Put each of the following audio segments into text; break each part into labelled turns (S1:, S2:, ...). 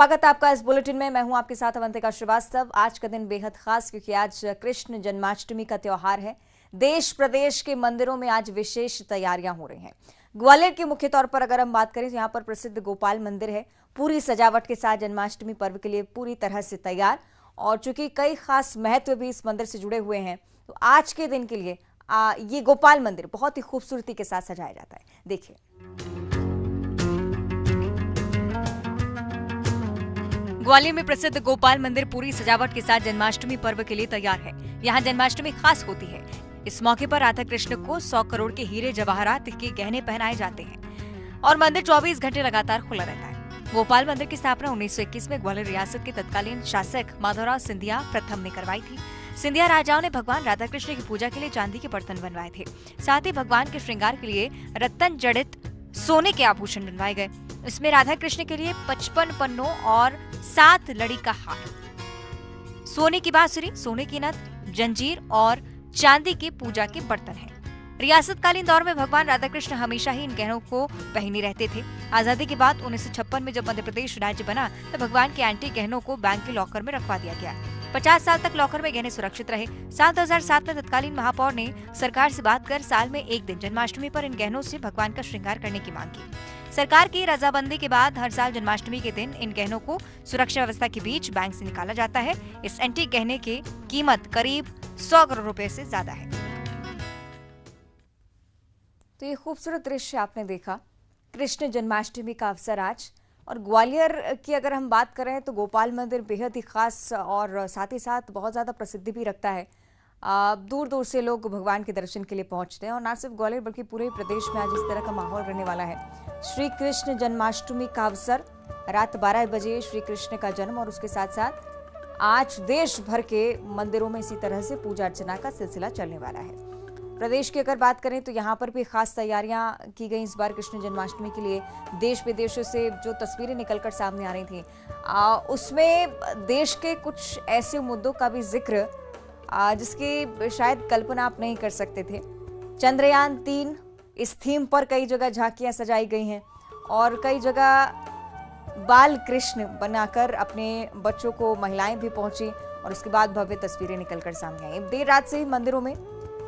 S1: स्वागत है आपका इस बुलेटिन में। मैं हूं आपके साथ अवंतिका श्रीवास्तव। आज का दिन बेहद खास क्योंकि आज कृष्ण जन्माष्टमी का त्योहार है। देश प्रदेश के मंदिरों में आज विशेष तैयारियां हो रही हैं। ग्वालियर के मुख्य तौर पर अगर हम बात करें तो यहाँ पर प्रसिद्ध गोपाल मंदिर है, पूरी सजावट के साथ जन्माष्टमी पर्व के लिए पूरी तरह से तैयार। और चूंकि कई खास महत्व भी इस मंदिर से जुड़े हुए हैं, तो आज के दिन के लिए ये गोपाल मंदिर बहुत ही खूबसूरती के साथ सजाया जाता है। देखिए, ग्वालियर में प्रसिद्ध गोपाल मंदिर पूरी सजावट के साथ जन्माष्टमी पर्व के लिए तैयार है। यहाँ जन्माष्टमी खास होती है। इस मौके पर राधा कृष्ण को 100 करोड़ के हीरे जवाहरात के गहने पहनाए जाते हैं और मंदिर 24 घंटे लगातार खुला रहता है। गोपाल मंदिर की स्थापना 1921 में ग्वालियर रियासत के तत्कालीन शासक माधवराव सिंधिया प्रथम ने करवाई थी। सिंधिया राजाओं ने भगवान राधा कृष्ण की पूजा के लिए चांदी के बर्तन बनवाए थे। साथ ही भगवान के श्रृंगार के लिए रत्न जड़ित सोने के आभूषण बनवाए गए। इसमें राधा कृष्ण के लिए 55 पन्नों और 7 लड़ी का हार, सोने की बांसुरी, सोने की नथ, जंजीर और चांदी के पूजा के बर्तन हैं। रियासतकालीन दौर में भगवान राधा कृष्ण हमेशा ही इन गहनों को पहने रहते थे। आजादी के बाद 1956 में जब मध्य प्रदेश राज्य बना तो भगवान के एंटीक गहनों को बैंक के लॉकर में रखवा दिया गया। 50 साल तक लॉकर में गहने सुरक्षित रहे। साल 2007 में तत्कालीन महापौर ने सरकार से बात कर साल में एक दिन जन्माष्टमी पर इन गहनों से भगवान का श्रृंगार करने की मांग की। सरकार की रजाबंदी के बाद हर साल जन्माष्टमी के दिन इन गहनों को सुरक्षा व्यवस्था के बीच बैंक से निकाला जाता है। इस एंटीक गहने की कीमत करीब 100 करोड़ रुपए से ज्यादा है। तो ये खूबसूरत दृश्य आपने देखा, कृष्ण जन्माष्टमी का अवसर आज। और ग्वालियर की अगर हम बात करें तो गोपाल मंदिर बेहद ही खास और साथ ही साथ बहुत ज़्यादा प्रसिद्धि भी रखता है। दूर दूर से लोग भगवान के दर्शन के लिए पहुंचते हैं और न सिर्फ ग्वालियर बल्कि पूरे प्रदेश में आज इस तरह का माहौल रहने वाला है। श्री कृष्ण जन्माष्टमी का अवसर, रात 12 बजे श्री कृष्ण का जन्म और उसके साथ साथ आज देश भर के मंदिरों में इसी तरह से पूजा अर्चना का सिलसिला चलने वाला है। प्रदेश की अगर बात करें तो यहाँ पर भी खास तैयारियां की गई इस बार कृष्ण जन्माष्टमी के लिए। देश विदेशों से जो तस्वीरें निकलकर सामने आ रही थी उसमें देश के कुछ ऐसे मुद्दों का भी जिक्र जिसकी शायद कल्पना आप नहीं कर सकते थे। चंद्रयान 3 इस थीम पर कई जगह झांकियां सजाई गई हैं और कई जगह बाल कृष्ण बनाकर अपने बच्चों को महिलाएं भी पहुंची और उसके बाद भव्य तस्वीरें निकलकर सामने आई। देर रात से ही मंदिरों में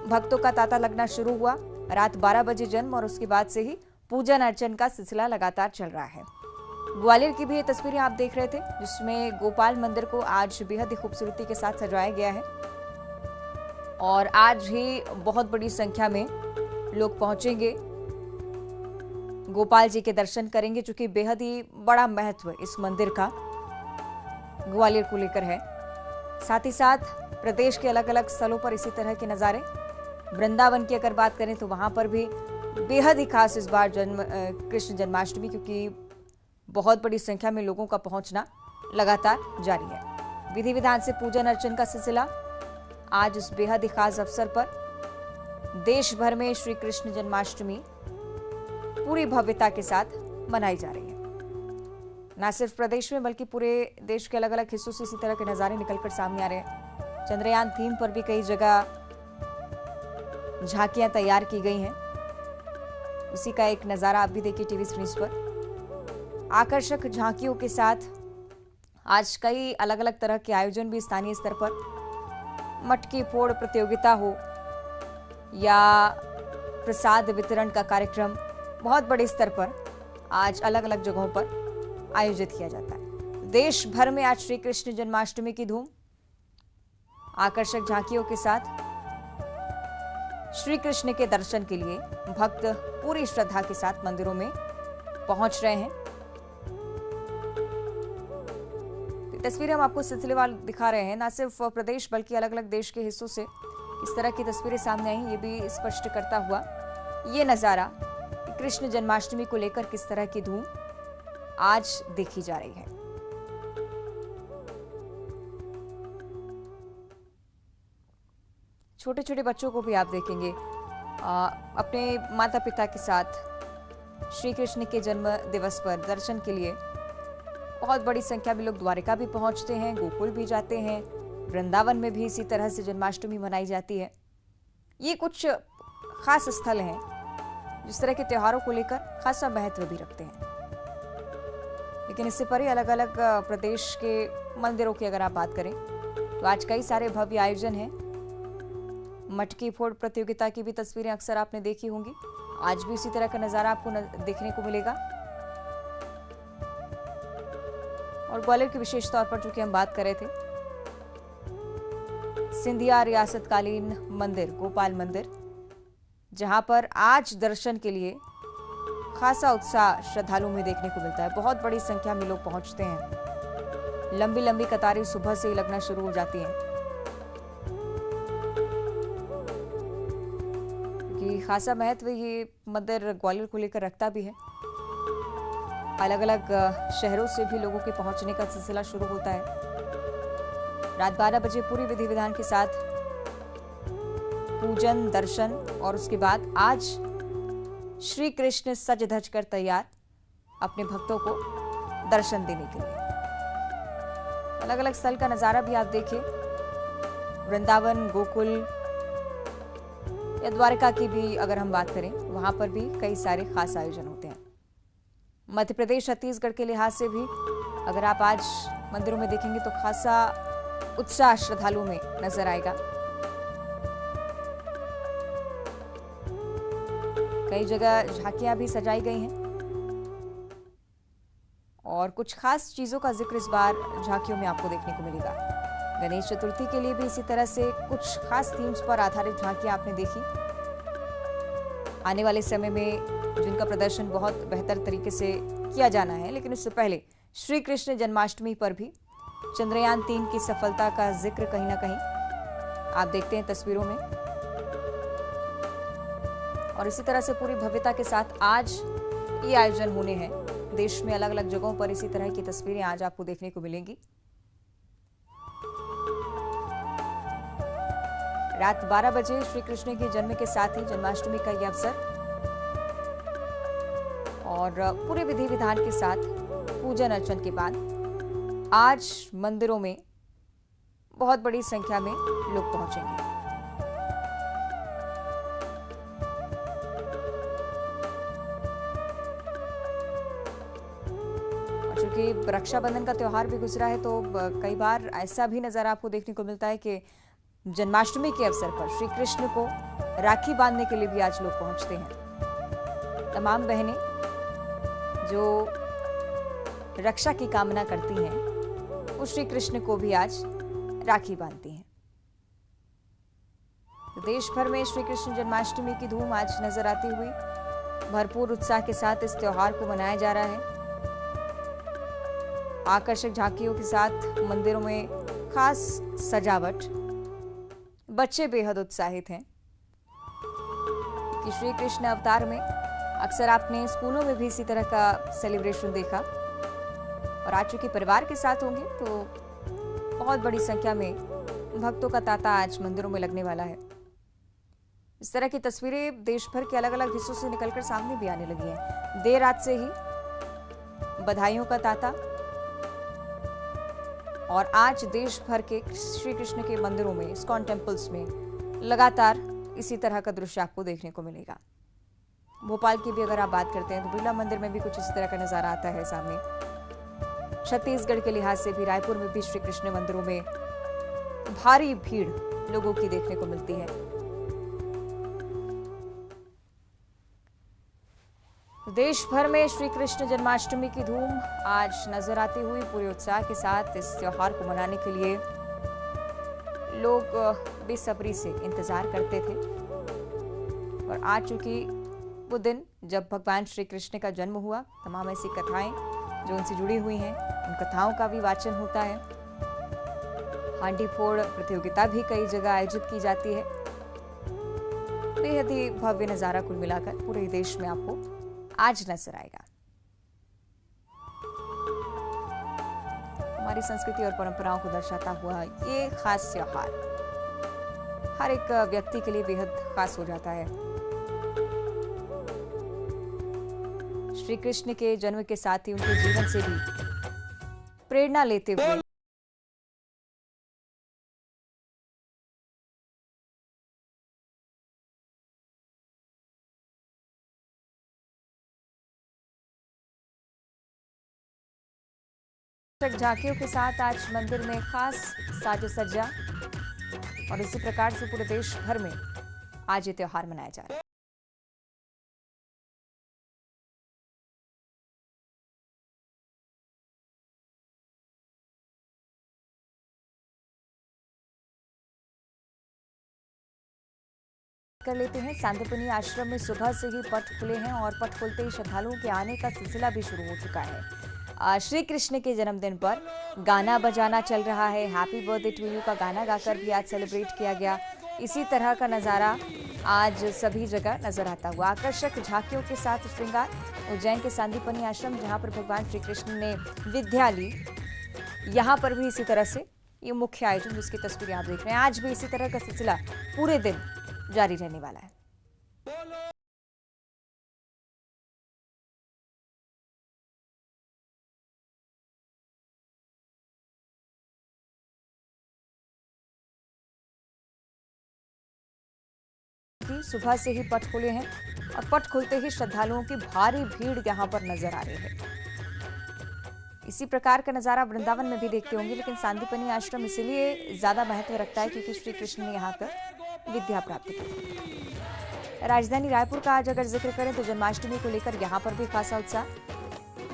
S1: भक्तों का तांता लगना शुरू हुआ। रात 12 बजे जन्म और उसके बाद से ही पूजन अर्चन का सिलसिला लगातार चल रहा है। ग्वालियर की भी ये तस्वीरें आप देख रहे थे जिसमें गोपाल मंदिर को आज बेहद ही खूबसूरती के साथ सजाया गया है और आज ही बहुत बड़ी संख्या में लोग पहुंचेंगे, गोपाल जी के दर्शन करेंगे, चूंकि बेहद ही बड़ा महत्व इस मंदिर का ग्वालियर को लेकर है। साथ ही साथ प्रदेश के अलग अलग स्थलों पर इसी तरह के नजारे। वृंदावन की अगर बात करें तो वहां पर भी बेहद ही खास इस बार कृष्ण जन्माष्टमी, क्योंकि बहुत बड़ी संख्या में लोगों का पहुंचना लगातार जारी है। विधि विधान से पूजन अर्चन का सिलसिला आज इस बेहद ही खास अवसर पर देश भर में श्री कृष्ण जन्माष्टमी पूरी भव्यता के साथ मनाई जा रही है। न सिर्फ प्रदेश में बल्कि पूरे देश के अलग अलग हिस्सों से इसी तरह के नजारे निकलकर सामने आ रहे हैं। चंद्रयान 3 पर भी कई जगह झांकियां तैयार की गई हैं। उसी का एक नजारा आप भी देखिए टीवी स्क्रीन पर। आकर्षक झांकियों के साथ आज कई अलग अलग तरह के आयोजन भी स्थानीय स्तर पर, मटकी फोड़ प्रतियोगिता हो या प्रसाद वितरण का कार्यक्रम बहुत बड़े स्तर पर आज अलग अलग जगहों पर आयोजित किया जाता है। देश भर में आज श्री कृष्ण जन्माष्टमी की धूम। आकर्षक झांकियों के साथ श्री कृष्ण के दर्शन के लिए भक्त पूरी श्रद्धा के साथ मंदिरों में पहुंच रहे हैं। तस्वीरें हम आपको सिलसिलेवार दिखा रहे हैं। न सिर्फ प्रदेश बल्कि अलग अलग देश के हिस्सों से इस तरह की तस्वीरें सामने आई। ये भी स्पष्ट करता हुआ ये नजारा कृष्ण जन्माष्टमी को लेकर किस तरह की धूम आज देखी जा रही है। छोटे छोटे बच्चों को भी आप देखेंगे अपने माता पिता के साथ श्री कृष्ण के जन्म दिवस पर दर्शन के लिए बहुत बड़ी संख्या में लोग द्वारिका भी पहुंचते हैं, गोकुल भी जाते हैं, वृंदावन में भी इसी तरह से जन्माष्टमी मनाई जाती है। ये कुछ खास स्थल हैं जिस तरह के त्योहारों को लेकर खासा महत्व भी रखते हैं। लेकिन इससे परे अलग अलग प्रदेश के मंदिरों की अगर आप बात करें तो आज कई सारे भव्य आयोजन हैं। मटकी फोड़ प्रतियोगिता की भी तस्वीरें अक्सर आपने देखी होंगी। आज भी इसी तरह का नजारा आपको देखने को मिलेगा। और ग्वालियर की विशेष तौर पर चूंकि हम बात कर रहे थे, सिंधिया रियासतकालीन मंदिर गोपाल मंदिर, जहां पर आज दर्शन के लिए खासा उत्साह श्रद्धालुओं में देखने को मिलता है। बहुत बड़ी संख्या में लोग पहुंचते हैं। लंबी लंबी कतारें सुबह से ही लगना शुरू हो जाती हैं, क्योंकि खासा महत्व ये मंदिर ग्वालियर को लेकर रखता भी है। अलग अलग शहरों से भी लोगों के पहुंचने का सिलसिला शुरू होता है। रात 12 बजे पूरी विधि विधान के साथ पूजन दर्शन और उसके बाद आज श्री कृष्ण सज धज कर तैयार अपने भक्तों को दर्शन देने के लिए। अलग अलग स्थल का नजारा भी आप देखिए। वृंदावन, गोकुल या द्वारका की भी अगर हम बात करें, वहां पर भी कई सारे खास आयोजन होते हैं। मध्य प्रदेश, छत्तीसगढ़ के लिहाज से भी अगर आप आज मंदिरों में देखेंगे तो खासा उत्साह श्रद्धालुओं में नजर आएगा। कई जगह झांकियां भी सजाई गई हैं और कुछ खास चीजों का जिक्र इस बार झांकियों में आपको देखने को मिलेगा। गणेश चतुर्थी के लिए भी इसी तरह से कुछ खास थीम्स पर आधारित झांकियां आपने देखी। आने वाले समय में जिनका प्रदर्शन बहुत बेहतर तरीके से किया जाना है, लेकिन उससे पहले श्री कृष्ण जन्माष्टमी पर भी चंद्रयान 3 की सफलता का जिक्र कहीं ना कहीं आप देखते हैं तस्वीरों में। और इसी तरह से पूरी भव्यता के साथ आज ये आयोजन होने हैं। देश में अलग अलग जगहों पर इसी तरह की तस्वीरें आज आपको देखने को मिलेंगी। रात 12 बजे श्री कृष्ण के जन्म के साथ ही जन्माष्टमी का यह अवसर और पूरे विधि विधान के साथ पूजन अर्चन के बाद आज मंदिरों में बहुत बड़ी संख्या में लोग पहुंचेंगे। और चूंकि रक्षाबंधन का त्योहार भी गुजरा है, तो कई बार ऐसा भी नजारा आपको देखने को मिलता है कि जन्माष्टमी के अवसर पर श्री कृष्ण को राखी बांधने के लिए भी आज लोग पहुंचते हैं। तमाम बहनें जो रक्षा की कामना करती हैं, वो श्री कृष्ण को भी आज राखी बांधती हैं। तो देश भर में श्री कृष्ण जन्माष्टमी की धूम आज नजर आती हुई भरपूर उत्साह के साथ इस त्योहार को मनाया जा रहा है। आकर्षक झांकियों के साथ मंदिरों में खास सजावट, बच्चे बेहद उत्साहित हैं कि श्री कृष्ण अवतार में अक्सर आपने स्कूलों में भी इसी तरह का सेलिब्रेशन देखा। और आज चूंकि परिवार के साथ होंगे तो बहुत बड़ी संख्या में भक्तों का तांता आज मंदिरों में लगने वाला है। इस तरह की तस्वीरें देश भर के अलग अलग हिस्सों से निकलकर सामने भी आने लगी हैं। देर रात से ही बधाइयों का तांता और आज देश भर के श्री कृष्ण के मंदिरों में, इस्कॉन टेम्पल्स में लगातार इसी तरह का दृश्य आपको देखने को मिलेगा। भोपाल की भी अगर आप बात करते हैं तो बिरला मंदिर में भी कुछ इस तरह का नजारा आता है सामने। छत्तीसगढ़ के लिहाज से भी रायपुर में भी श्री कृष्ण मंदिरों में भारी भीड़ लोगों की देखने को मिलती है। देश भर में श्री कृष्ण जन्माष्टमी की धूम आज नजर आती हुई पूरे उत्साह के साथ इस त्योहार को मनाने के लिए लोग बेसब्री से इंतजार करते थे। और आज चूंकि वो दिन जब भगवान श्री कृष्ण का जन्म हुआ, तमाम ऐसी कथाएं जो उनसे जुड़ी हुई हैं, उन कथाओं का भी वाचन होता है। हांडी फोड़ प्रतियोगिता भी कई जगह आयोजित की जाती है। बेहद ही भव्य नजारा कुल मिलाकर पूरे देश में आपको आज नजर आएगा। हमारी संस्कृति और परंपराओं को दर्शाता हुआ ये खास त्योहार हर एक व्यक्ति के लिए बेहद खास हो जाता है। श्री कृष्ण के जन्म के साथ ही उनके जीवन से भी प्रेरणा लेते हुए झांकियों के साथ आज मंदिर में खास साजो सज्जा और इसी प्रकार से पूरे देश भर में आज ये त्योहार मनाया जा रहा है। कर लेते हैं। सांदीपनि आश्रम में सुबह से ही पट खुले हैं और पट खुलते ही श्रद्धालुओं के आने का सिलसिला भी शुरू हो चुका है। श्री कृष्ण के जन्मदिन पर गाना बजाना चल रहा है। हैप्पी बर्थडे टू यू का गाना गाकर भी आज सेलिब्रेट किया गया। इसी तरह का नज़ारा आज सभी जगह नजर आता हुआ। आकर्षक झांकियों के साथ श्रृंगार उज्जैन के सांदीपनि आश्रम, जहां पर भगवान श्री कृष्ण ने विद्या ली, यहाँ पर भी इसी तरह से ये मुख्य आयोजन जिसकी तस्वीरें आप देख रहे हैं। आज भी इसी तरह का सिलसिला पूरे दिन जारी रहने वाला है। सुबह से ही पट खुले हैं और पट खुलते ही श्रद्धालुओं की भारी भीड़ यहां पर नजर आ रही है। इसी प्रकार का नजारा वृंदावन में भी देखते होंगे, लेकिन सांदीपनि आश्रम इसीलिए ज्यादा महत्व रखता है क्योंकि श्री कृष्ण ने यहाँ पर विद्या प्राप्त की। राजधानी रायपुर का आज अगर जिक्र करें तो जन्माष्टमी को लेकर यहाँ पर भी खासा उत्साह।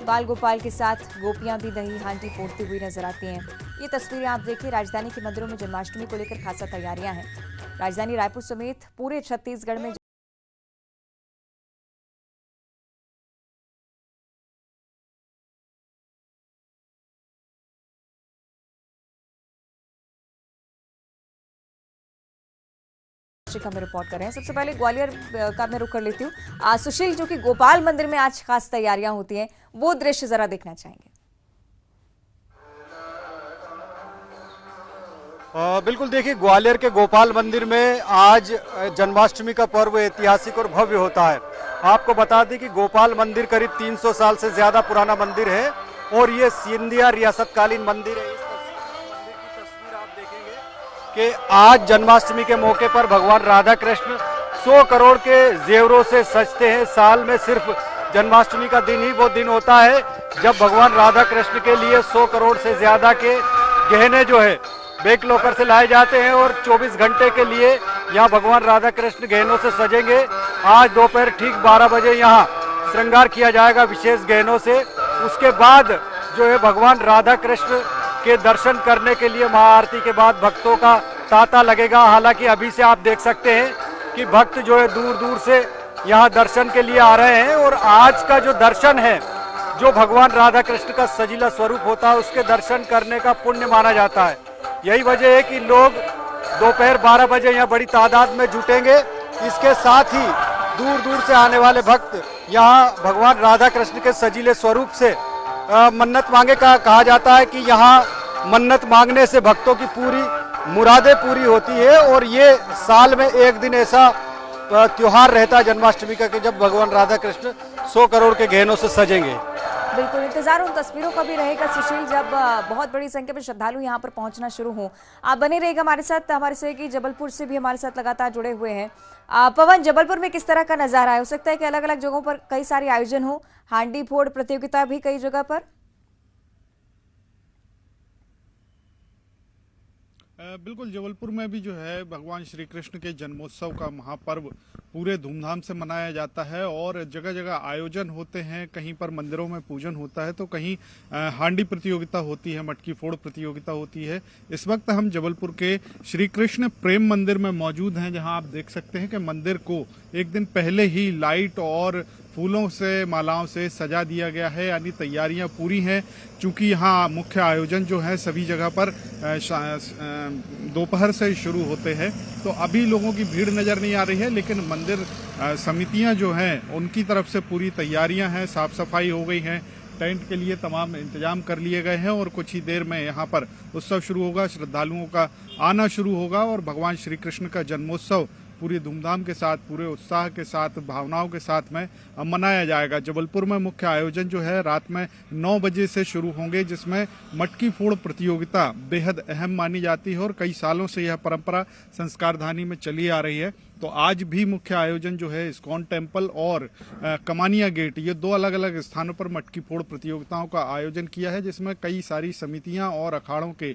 S1: बाल गोपाल के साथ गोपियां भी दही हांडी फोड़ती हुई नजर आती हैं। ये तस्वीरें आप देखिए, राजधानी के मंदिरों में जन्माष्टमी को लेकर खासा तैयारियां हैं। राजधानी रायपुर समेत पूरे छत्तीसगढ़ में का मैं रिपोर्ट कर रहे हैं। सबसे पहले ग्वालियर का मैं रुख कर लेती हूँ। सुशील, जो कि गोपाल मंदिर में आज खास तैयारियां होती हैं, वो दृश्य जरा देखना चाहेंगे।
S2: बिल्कुल, देखिए ग्वालियर के गोपाल मंदिर में आज जन्माष्टमी का पर्व ऐतिहासिक और भव्य होता है। आपको बता दें कि गोपाल मंदिर करीब 300 साल से ज्यादा पुराना मंदिर है और ये सिंधिया रियासतकालीन मंदिर है। इस मंदिर की तस्वीर आप देखेंगे कि आज जन्माष्टमी के मौके पर भगवान राधा कृष्ण 100 करोड़ के जेवरों से सजते हैं। साल में सिर्फ जन्माष्टमी का दिन ही वो दिन होता है जब भगवान राधा कृष्ण के लिए 100 करोड़ से ज्यादा के गहने जो है बेक लोकर से लाए जाते हैं और 24 घंटे के लिए यहाँ भगवान राधा कृष्ण गहनों से सजेंगे। आज दोपहर ठीक 12 बजे यहाँ श्रृंगार किया जाएगा विशेष गहनों से। उसके बाद जो है भगवान राधा कृष्ण के दर्शन करने के लिए महाआरती के बाद भक्तों का तांता लगेगा। हालांकि अभी से आप देख सकते हैं कि भक्त जो है दूर दूर से यहाँ दर्शन के लिए आ रहे हैं और आज का जो दर्शन है, जो भगवान राधा कृष्ण का सजीला स्वरूप होता है, उसके दर्शन करने का पुण्य माना जाता है। यही वजह है कि लोग दोपहर 12 बजे यहाँ बड़ी तादाद में जुटेंगे। इसके साथ ही दूर दूर से आने वाले भक्त यहाँ भगवान राधा कृष्ण के सजीले स्वरूप से मन्नत मांगे का कहा जाता है कि यहाँ मन्नत मांगने से भक्तों की पूरी मुरादें पूरी होती है और ये साल में एक दिन ऐसा त्योहार रहता है जन्माष्टमी का कि जब भगवान राधा कृष्ण 100 करोड़ के गहनों से सजेंगे।
S1: बिल्कुल, इंतजार उन तस्वीरों का भी रहेगा सुशील, जब बहुत बड़ी संख्या में श्रद्धालु यहाँ पर पहुंचना शुरू हों। आप बने रहेगा हमारे साथ। हमारे सहयोगी जबलपुर से भी हमारे साथ लगातार जुड़े हुए हैं। पवन, जबलपुर में किस तरह का नजारा है? हो सकता है कि अलग अलग जगहों पर कई सारे आयोजन हो, हांडी फोड़ प्रतियोगिता भी कई जगह पर।
S3: बिल्कुल, जबलपुर में भी जो है भगवान श्री कृष्ण के जन्मोत्सव का महापर्व पूरे धूमधाम से मनाया जाता है और जगह जगह आयोजन होते हैं। कहीं पर मंदिरों में पूजन होता है तो कहीं हांडी प्रतियोगिता होती है, मटकी फोड़ प्रतियोगिता होती है। इस वक्त हम जबलपुर के श्री कृष्ण प्रेम मंदिर में मौजूद हैं, जहां आप देख सकते हैं कि मंदिर को एक दिन पहले ही लाइट और फूलों से, मालाओं से सजा दिया गया है, यानी तैयारियां पूरी हैं। चूंकि यहाँ मुख्य आयोजन जो है सभी जगह पर दोपहर से शुरू होते हैं, तो अभी लोगों की भीड़ नजर नहीं आ रही है, लेकिन मंदिर समितियां जो हैं उनकी तरफ से पूरी तैयारियां हैं। साफ सफाई हो गई है, टेंट के लिए तमाम इंतजाम कर लिए गए हैं और कुछ ही देर में यहाँ पर उत्सव शुरू होगा, श्रद्धालुओं का आना शुरू होगा और भगवान श्री कृष्ण का जन्मोत्सव पूरी धूमधाम के साथ, पूरे उत्साह के साथ, भावनाओं के साथ में मनाया जाएगा। जबलपुर में मुख्य आयोजन जो है रात में 9 बजे से शुरू होंगे, जिसमें मटकी फोड़ प्रतियोगिता बेहद अहम मानी जाती है और कई सालों से यह परंपरा संस्कारधानी में चली आ रही है। तो आज भी मुख्य आयोजन जो है इस्कॉन टेम्पल और कमानिया गेट, ये दो अलग अलग स्थानों पर मटकी फोड़ प्रतियोगिताओं का आयोजन किया है, जिसमें कई सारी समितियां और अखाड़ों के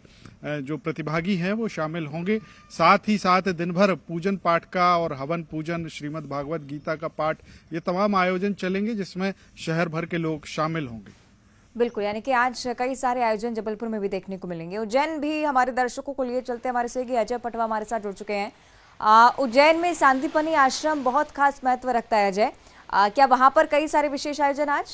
S3: जो प्रतिभागी हैं वो शामिल होंगे। साथ ही साथ दिन भर पूजन पाठ का और हवन पूजन, श्रीमद् भागवत गीता का पाठ, ये तमाम आयोजन चलेंगे जिसमें शहर भर के लोग शामिल होंगे।
S1: बिल्कुल, यानी कि आज कई सारे आयोजन जबलपुर में भी देखने को मिलेंगे। उज्जैन भी हमारे दर्शकों को लिए चलते हमारे सहयोगी अजय पटवा हमारे साथ जुड़ चुके हैं। उज्जैन में सांदीपनि आश्रम बहुत खास महत्व रखता है अजय, क्या वहां पर कई सारे विशेष आयोजन आज?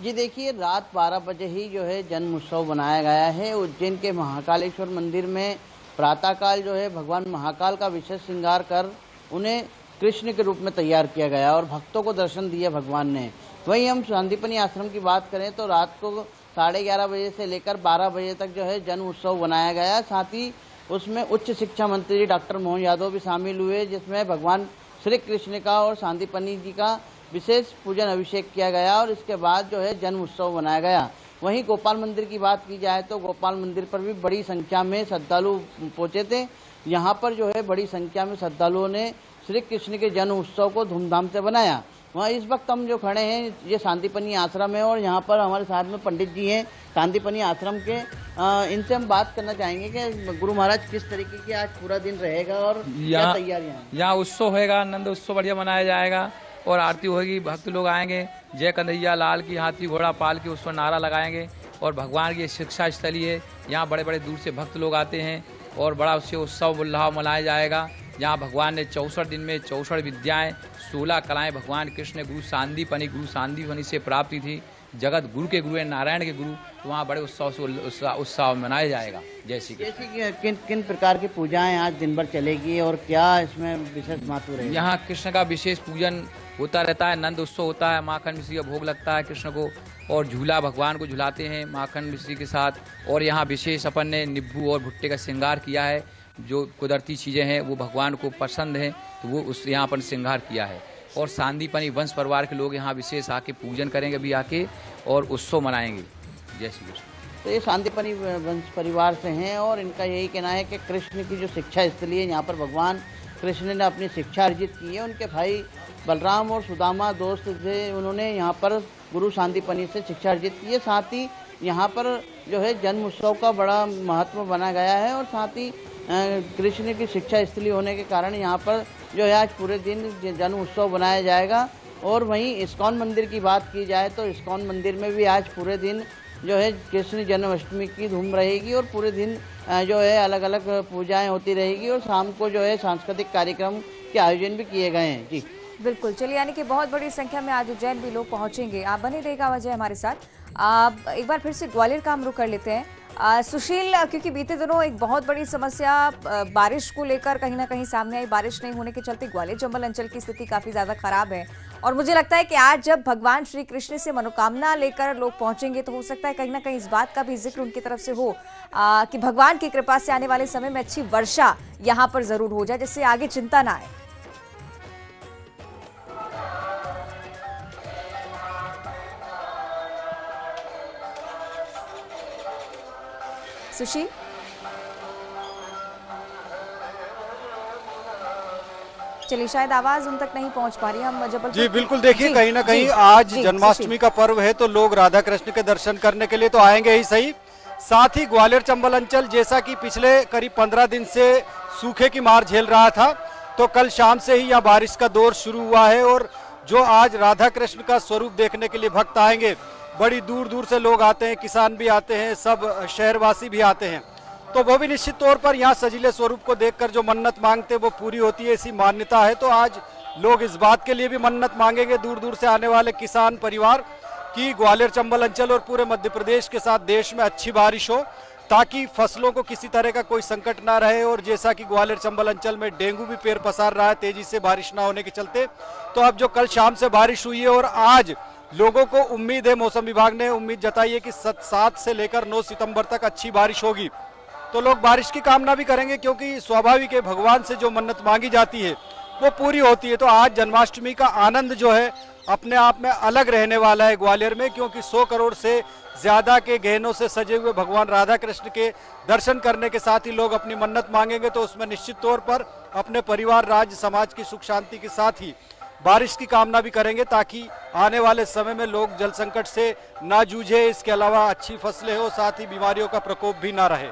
S4: जी देखिए, रात 12 बजे ही जो है जन्म उत्सव बनाया गया है। उज्जैन के महाकालेश्वर मंदिर में प्रातःकाल जो है भगवान महाकाल का विशेष श्रृंगार कर उन्हें कृष्ण के रूप में तैयार किया गया और भक्तों को दर्शन दिया भगवान ने। वहीं हम सांदीपनि आश्रम की बात करें तो रात को 11:30 बजे से लेकर 12 बजे तक जो है जन्म उत्सव बनाया गया। साथ ही उसमें उच्च शिक्षा मंत्री डॉक्टर मोहन यादव भी शामिल हुए, जिसमें भगवान श्री कृष्ण का और सांदीपनि जी का विशेष पूजन अभिषेक किया गया और इसके बाद जो है जन्म उत्सव मनाया गया। वहीं गोपाल मंदिर की बात की जाए तो गोपाल मंदिर पर भी बड़ी संख्या में श्रद्धालु पहुंचे थे। यहाँ पर जो है बड़ी संख्या में श्रद्धालुओं ने श्री कृष्ण के जन्म उत्सव को धूमधाम से बनाया। वहाँ इस वक्त हम जो खड़े हैं ये सांदीपनि आश्रम है और यहाँ पर हमारे साथ में पंडित जी हैं सांदीपनि आश्रम के। इनसे हम बात करना चाहेंगे कि गुरु महाराज किस तरीके की आज पूरा दिन रहेगा और क्या तैयारियां हैं?
S5: यहाँ उत्सव होगा, आनंद उत्सव बढ़िया मनाया जाएगा और आरती होगी, भक्त लोग आएंगे, जय कन्हैया लाल की, हाथी घोड़ा पाल के उस पर नारा लगाएंगे और भगवान की शिक्षा स्थली है, यहाँ बड़े बड़े दूर से भक्त लोग आते हैं और बड़ा उससे उत्सव उल्लाह मनाया जाएगा। यहाँ भगवान ने 64 दिन में 64 विद्याएं 16 कलाएं भगवान कृष्ण गुरु सांदीपनि से प्राप्त थी। जगत गुरु के गुरु है, नारायण के गुरु, तो वहाँ बड़े उत्सव से उत्सव मनाया जाएगा। जैसे
S4: कि किन प्रकार की पूजाएं आज दिन भर चलेगी और क्या इसमें विशेष महत्व रहेगा?
S5: यहाँ कृष्ण का विशेष पूजन होता रहता है, नंद उत्सव होता है, माखन मिश्री का भोग लगता है कृष्ण को और झूला भगवान को झुलाते हैं माखन मिश्री के साथ। और यहाँ विशेष अपन ने नींबू और भुट्टे का श्रृंगार किया है, जो कुदरती चीज़ें हैं वो भगवान को पसंद हैं, तो वो उस यहाँ पर श्रृंगार किया है। और सांदीपनि वंश परिवार के लोग यहाँ विशेष आके पूजन करेंगे भी आके और उत्सव मनाएंगे। जय श्री कृष्ण।
S4: तो ये सांदीपनि वंश परिवार से हैं और इनका यही कहना है कि कृष्ण की जो शिक्षा स्थली है, यहाँ पर भगवान कृष्ण ने अपनी शिक्षा अर्जित की है। उनके भाई बलराम और सुदामा दोस्त थे, उन्होंने यहाँ पर गुरु सांदीपनि से शिक्षा अर्जित की है। साथ ही यहाँ पर जो है जन्म उत्सव का बड़ा महत्व बना गया है और साथ ही कृष्ण की शिक्षा स्थली होने के कारण यहाँ पर जो है आज पूरे दिन जन्म उत्सव बनाया जाएगा। और वहीं इस्कॉन मंदिर की बात की जाए तो इस्कॉन मंदिर में भी आज पूरे दिन जो है कृष्ण जन्माष्टमी की धूम रहेगी और पूरे दिन जो है अलग अलग पूजाएं होती रहेगी और शाम को जो है सांस्कृतिक कार्यक्रम के आयोजन भी किए गए हैं। जी
S1: बिल्कुल, चलिए, यानी कि बहुत बड़ी संख्या में आज उज्जैन भी लोग पहुंचेंगे। आप बने रहेगा वजह हमारे साथ। एक बार फिर से ग्वालियर का हम रुख कर लेते हैं। सुशील, क्योंकि बीते दिनों एक बहुत बड़ी समस्या बारिश को लेकर कहीं ना कहीं सामने आई। बारिश नहीं होने के चलते ग्वालियर चंबल अंचल की स्थिति काफी ज्यादा खराब है और मुझे लगता है कि आज जब भगवान श्री कृष्ण से मनोकामना लेकर लोग पहुंचेंगे तो हो सकता है कहीं ना कहीं इस बात का भी जिक्र उनकी तरफ से हो कि भगवान की कृपा से आने वाले समय में अच्छी वर्षा यहाँ पर जरूर हो जाए, जिससे आगे चिंता ना आए। सुशील, चलिए, शायद आवाज उन तक नहीं पहुंच पा रही है। हम जबलपुर
S2: जी बिल्कुल, देखिए कहीं ना कहीं आज जन्माष्टमी का पर्व है तो लोग राधा कृष्ण के दर्शन करने के लिए तो आएंगे ही सही, साथ ही ग्वालियर चंबल अंचल जैसा कि पिछले करीब 15 दिन से सूखे की मार झेल रहा था, तो कल शाम से ही यहाँ बारिश का दौर शुरू हुआ है और जो आज राधा कृष्ण का स्वरूप देखने के लिए भक्त आएंगे, बड़ी दूर दूर से लोग आते हैं, किसान भी आते हैं, सब शहरवासी भी आते हैं, तो वो भी निश्चित तौर पर यहाँ सजीले स्वरूप को देखकर जो मन्नत मांगते हैं वो पूरी होती है, ऐसी मान्यता है। तो आज लोग इस बात के लिए भी मन्नत मांगेंगे दूर दूर से आने वाले किसान परिवार की ग्वालियर चंबल अंचल और पूरे मध्य प्रदेश के साथ देश में अच्छी बारिश हो, ताकि फसलों को किसी तरह का कोई संकट ना रहे। और जैसा कि ग्वालियर चंबल अंचल में डेंगू भी पैर पसार रहा है तेजी से बारिश ना होने के चलते, तो अब जो कल शाम से बारिश हुई है और आज लोगों को उम्मीद है, मौसम विभाग ने उम्मीद जताई है कि 7 से लेकर 9 सितंबर तक अच्छी बारिश होगी, तो लोग बारिश की कामना भी करेंगे क्योंकि स्वाभाविक है भगवान से जो मन्नत मांगी जाती है वो पूरी होती है। तो आज जन्माष्टमी का आनंद जो है अपने आप में अलग रहने वाला है ग्वालियर में, क्योंकि 100 करोड़ से ज्यादा के गहनों से सजे हुए भगवान राधा कृष्ण के दर्शन करने के साथ ही लोग अपनी मन्नत मांगेंगे, तो उसमें निश्चित तौर पर अपने परिवार, राज्य, समाज की सुख शांति के साथ ही बारिश की कामना भी करेंगे, ताकि आने वाले समय में लोग जल संकट से ना जूझे। इसके अलावा अच्छी फसलें हो, साथ ही बीमारियों का प्रकोप भी ना रहे।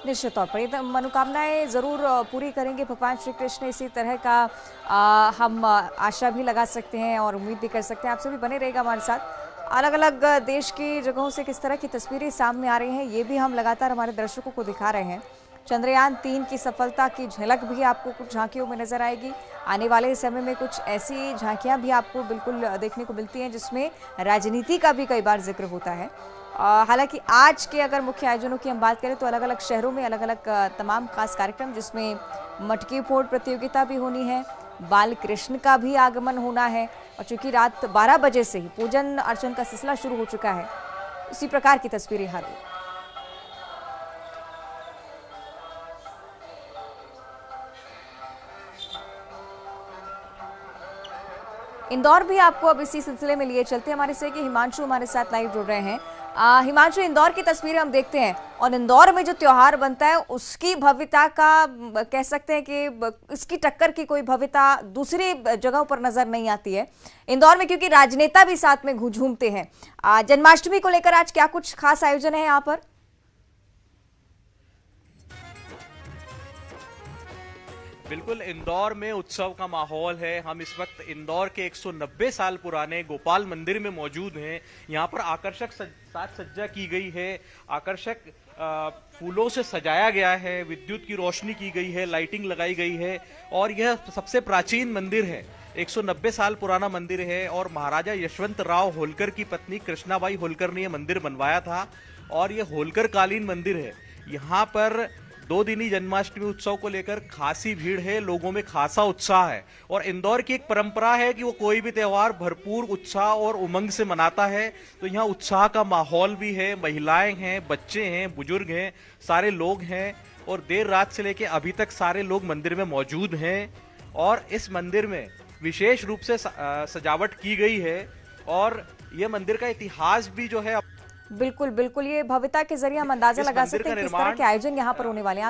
S1: निश्चित तौर पर ये मनोकामनाएं जरूर पूरी करेंगे भगवान श्री कृष्ण। इसी तरह का हम आशा भी लगा सकते हैं और उम्मीद भी कर सकते हैं। आपसे भी बने रहेगा हमारे साथ। अलग अलग देश की जगहों से किस तरह की तस्वीरें सामने आ रही हैं, ये भी हम लगातार हमारे दर्शकों को दिखा रहे हैं। चंद्रयान 3 की सफलता की झलक भी आपको कुछ झांकियों में नजर आएगी। आने वाले समय में कुछ ऐसी झांकियां भी आपको बिल्कुल देखने को मिलती हैं जिसमें राजनीति का भी कई बार जिक्र होता है। हालांकि आज के अगर मुख्य आयोजनों की हम बात करें तो अलग अलग शहरों में अलग अलग तमाम खास कार्यक्रम, जिसमें मटकी फोड़ प्रतियोगिता भी होनी है, बाल कृष्ण का भी आगमन होना है, और चूंकि रात 12 बजे से ही पूजन अर्चन का सिलसिला शुरू हो चुका है, उसी प्रकार की तस्वीरें हर रोज। इंदौर भी आपको अब इसी सिलसिले में लिए चलते हैं। हमारे से कि हिमांशु हमारे साथ लाइव जुड़ रहे हैं। हिमांशु, इंदौर की तस्वीरें हम देखते हैं और इंदौर में जो त्योहार बनता है उसकी भव्यता का कह सकते हैं कि इसकी टक्कर की कोई भव्यता दूसरी जगहों पर नजर नहीं आती है इंदौर में, क्योंकि राजनेता भी साथ में झूमते हैं। जन्माष्टमी को लेकर आज क्या कुछ खास आयोजन है यहाँ पर?
S6: बिल्कुल, इंदौर में उत्सव का माहौल है। हम इस वक्त इंदौर के 190 साल पुराने गोपाल मंदिर में मौजूद हैं। यहाँ पर आकर्षक साज सज्जा की गई है, आकर्षक फूलों से सजाया गया है, विद्युत की रोशनी की गई है, लाइटिंग लगाई गई है, और यह सबसे प्राचीन मंदिर है। 190 साल पुराना मंदिर है और महाराजा यशवंत राव होलकर की पत्नी कृष्णाबाई होलकर ने यह मंदिर बनवाया था, और यह होलकर कालीन मंदिर है। यहाँ पर 2 दिनी जन्माष्टमी उत्सव को लेकर खासी भीड़ है, लोगों में खासा उत्साह है। और इंदौर की एक परंपरा है कि वो कोई भी त्योहार भरपूर उत्साह और उमंग से मनाता है, तो यहाँ उत्साह का माहौल भी है। महिलाएं हैं, बच्चे हैं, बुजुर्ग हैं, सारे लोग हैं, और देर रात से लेकर अभी तक सारे लोग मंदिर में मौजूद हैं। और इस मंदिर में विशेष रूप से सजावट की गई है, और यह मंदिर का इतिहास भी जो है
S1: बिल्कुल बिल्कुल, ये भव्यता के जरिए हम अंदाजा लगा सकते हैं किस तरह के आयोजन यहाँ पर होने वाले हैं।